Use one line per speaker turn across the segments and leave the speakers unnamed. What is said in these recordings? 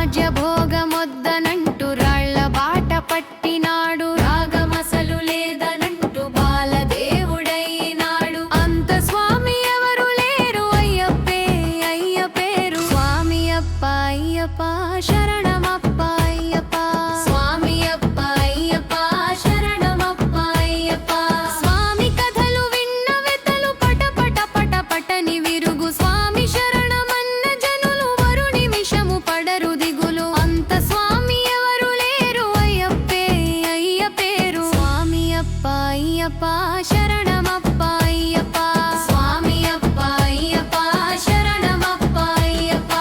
రాజ్యభోగమొద్దనంటూ రాళ్ల బాట పట్టినాడు. రాగమసలు లేదనంటూ బాలదేవుడైనాడు. అంత స్వామి ఎవరు లేరు అయ్యప్పే అయ్యపేరు. స్వామి అప్ప అయ్యప్ప శరణమప్ప అయ్యప్ప. స్వామి అప్ప అయ్యప్ప శరణమప్ప అయ్యప్ప. స్వామి కథలు విన్న వెతలు పట పట పట పటని విరుగు. స్వామి శరణమన్న జనులు మరు నిమిషము పడరు దిగులు. అంత స్వామి ఎవరు లేరు అయ్యప్పే అయ్యపేరు. స్వామి అప్ప అయ్యప్ప శరణమప్ప అయ్యప్ప. స్వామి అప్ప అయ్యప్ప శరణమప్ప అయ్యప్ప.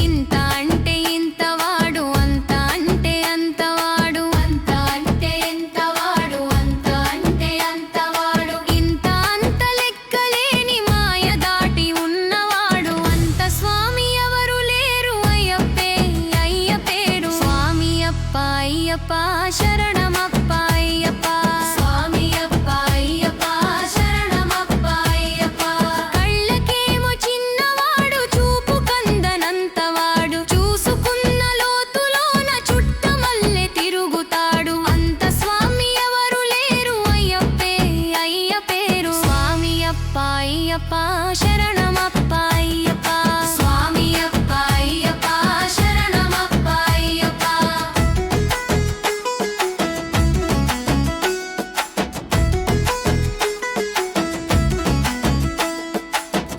ఇంత అంటే ఇంతవాడు, అంత అంటే అంతవాడు. అంత అంటే ఎంతవాడు, అంత అంటే అంతవాడు. ఇంత అంత లెక్కలేని మాయ దాటి ఉన్నవాడు. అంత స్వామి ఎవరు లేరు అయ్యప్పే అయ్యపేరు. స్వామి అప్ప అయ్యప్ప శరణమప్ప అయ్యప్ప.